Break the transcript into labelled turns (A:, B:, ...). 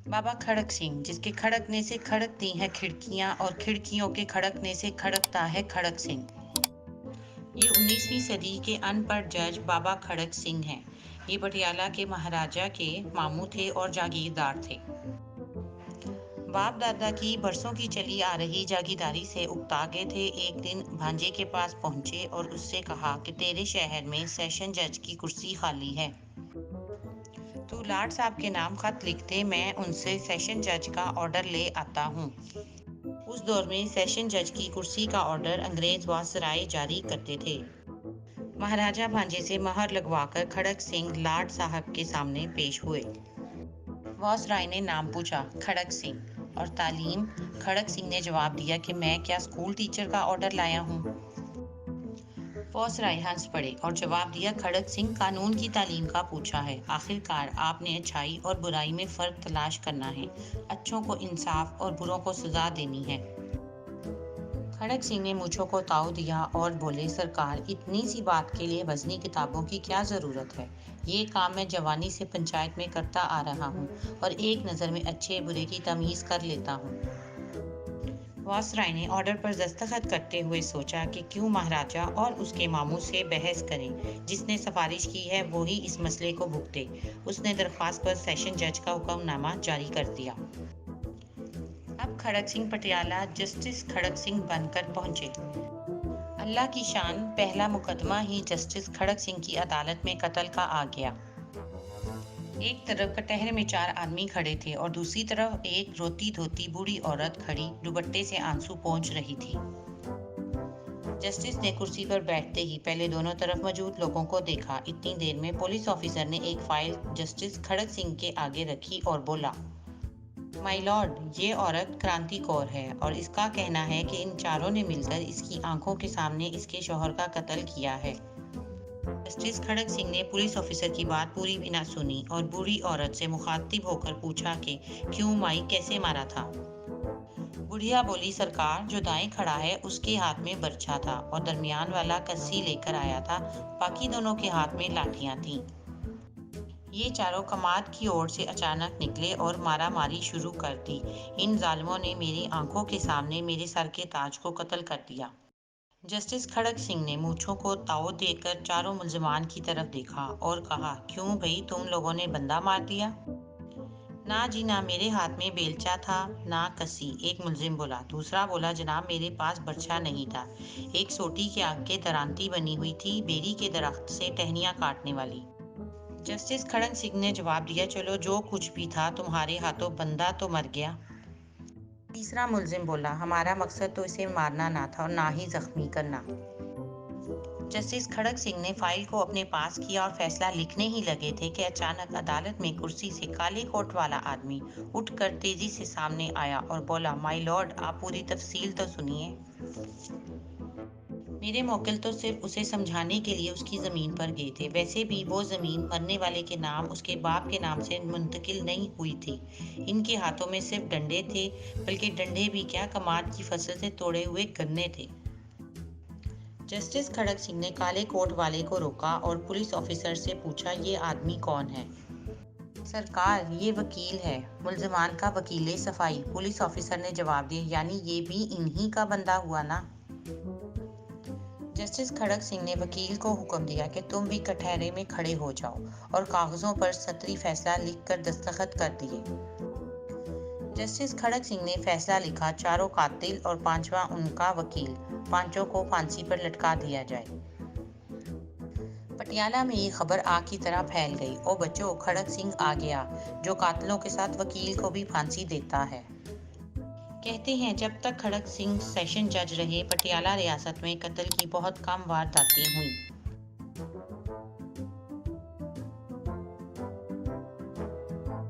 A: बाबा खड़क सिंह, जिसके खड़कने से खड़कती हैं खिड़कियां और खिड़कियों के खड़कने से खड़कता है खड़क सिंह। ये 19वीं सदी के अनपढ़ जज बाबा खड़क सिंह हैं। ये पटियाला के महाराजा के मामू थे और जागीरदार थे। बाप दादा की बरसों की चली आ रही जागीरदारी से उकता गए थे। एक दिन भांजे के पास पहुंचे और उससे कहा कि तेरे शहर में सेशन जज की कुर्सी खाली है, तू लाट साहब के नाम खत लिख दे, मैं उनसे सेशन जज का ऑर्डर ले आता हूँ। उस दौर में सेशन जज की कुर्सी का ऑर्डर अंग्रेज वायसराय जारी करते थे। महाराजा भांजे से मोहर लगवाकर खड़क सिंह लाट साहब के सामने पेश हुए। वायसराय ने नाम पूछा, खड़क सिंह, और तालीम। खड़क सिंह ने जवाब दिया कि मैं क्या स्कूल टीचर का ऑर्डर लाया हूँ। वायसराय हंस पड़े और जवाब दिया, खड़क सिंह, कानून की तालीम का पूछा है। आखिरकार आपने अच्छाई और बुराई में फर्क तलाश करना है, अच्छों को इंसाफ और बुरों को सजा देनी है। खड़क सिंह ने मूंछों को ताव दिया और बोले, सरकार, इतनी सी बात के लिए वजनी किताबों की क्या जरूरत है। ये काम मैं जवानी से पंचायत में करता आ रहा हूँ और एक नज़र में अच्छे बुरे की तमीज कर लेता हूँ। वायसराय ने ऑर्डर पर दस्तखत करते हुए सोचा कि क्यों महाराजा और उसके मामू से बहस करें। जिसने सिफारिश की है वो ही इस मसले को भुगते। उसने दरख्वास्त पर सेशन जज का हुक्मनामा जारी कर दिया। अब खड़क सिंह पटियाला जस्टिस खड़क सिंह बनकर पहुंचे। अल्लाह की शान, पहला मुकदमा ही जस्टिस खड़क सिंह की अदालत में कत्ल का आ गया। एक तरफ कटहरे में 4 आदमी खड़े थे और दूसरी तरफ एक रोती धोती बूढ़ी औरत खड़ी दुपट्टे से आंसू पोंछ रही थी। जस्टिस ने कुर्सी पर बैठते ही पहले दोनों तरफ मौजूद लोगों को देखा। इतनी देर में पुलिस ऑफिसर ने एक फाइल जस्टिस खड़क सिंह के आगे रखी और बोला, माय लॉर्ड, ये औरत क्रांति कौर है और इसका कहना है कि इन चारों ने मिलकर इसकी आंखों के सामने इसके शौहर का कत्ल किया है। जस्टिस खड़क सिंह ने पुलिस ऑफिसर की बात पूरी भी ना सुनी और बूढ़ी औरत से मुखातिब होकर पूछा कि क्यों माई, कैसे मारा था। बुढ़िया बोली, सरकार, जो दाएं खड़ा है उसके हाथ में बर्छा था और दरमियान वाला कस्सी लेकर आया था, बाकी दोनों के हाथ में लाठियां थीं। ये चारों कमाद की ओर से अचानक निकले और मारा मारी शुरू कर दी। इन जालिमों ने मेरी आंखों के सामने मेरे सर के ताज को कत्ल कर दिया। जस्टिस खड़क सिंह ने मूंछों को ताव देकर चारों मुल्जिमान की तरफ देखा और कहा, क्यों भाई, तुम लोगों ने बंदा मार दिया। ना जी ना, मेरे हाथ में बेलचा था ना कसी, एक मुल्जिम बोला। दूसरा बोला, जनाब, मेरे पास बर्छा नहीं था, एक सोटी के आगे दरांती बनी हुई थी, बेरी के दरख्त से टहनियां काटने वाली। जस्टिस खड़क सिंह ने जवाब दिया, चलो जो कुछ भी था, तुम्हारे हाथों बंदा तो मर गया। तीसरा मुल्जिम बोला, हमारा मकसद तो इसे मारना ना था और ना ही जख्मी करना। जस्टिस खड़क सिंह ने फाइल को अपने पास किया और फैसला लिखने ही लगे थे कि अचानक अदालत में कुर्सी से काले कोट वाला आदमी उठकर तेजी से सामने आया और बोला, माय लॉर्ड, आप पूरी तफसील तो सुनिए। मेरे मौकिल तो सिर्फ उसे समझाने के लिए उसकी जमीन पर गए थे। वैसे भी वो जमीन मरने वाले के नाम उसके बाप के नाम से मुंतकिल नहीं हुई थी। इनके हाथों में सिर्फ डंडे थे, बल्कि डंडे भी क्या, कमाद की फसल से तोड़े हुए गन्ने थे। जस्टिस खड़क सिंह ने काले कोट वाले को रोका और पुलिस ऑफिसर से पूछा, ये आदमी कौन है। सरकार, ये वकील है। मुल्जिमान का वकीले सफाई। पुलिस ऑफिसर ने जवाब दिया, यानी ये भी इन्हीं का बंदा हुआ ना। जस्टिस खड़क सिंह ने वकील को हुक्म दिया कि तुम भी कटहरे में खड़े हो जाओ और कागजों पर सतरी फैसला लिखकर दस्तखत कर दिए। जस्टिस खड़क सिंह ने फैसला लिखा, चारों कातिल और पांचवा उनका वकील, पांचों को फांसी पर लटका दिया जाए। पटियाला में ये खबर आग की तरह फैल गई। ओ बच्चों, खड़क सिंह आ गया, जो कातिलों के साथ वकील को भी फांसी देता है। कहते हैं, जब तक खड़क सिंह सेशन जज रहे, पटियाला रियासत में कत्ल की बहुत कम वारदातें हुई।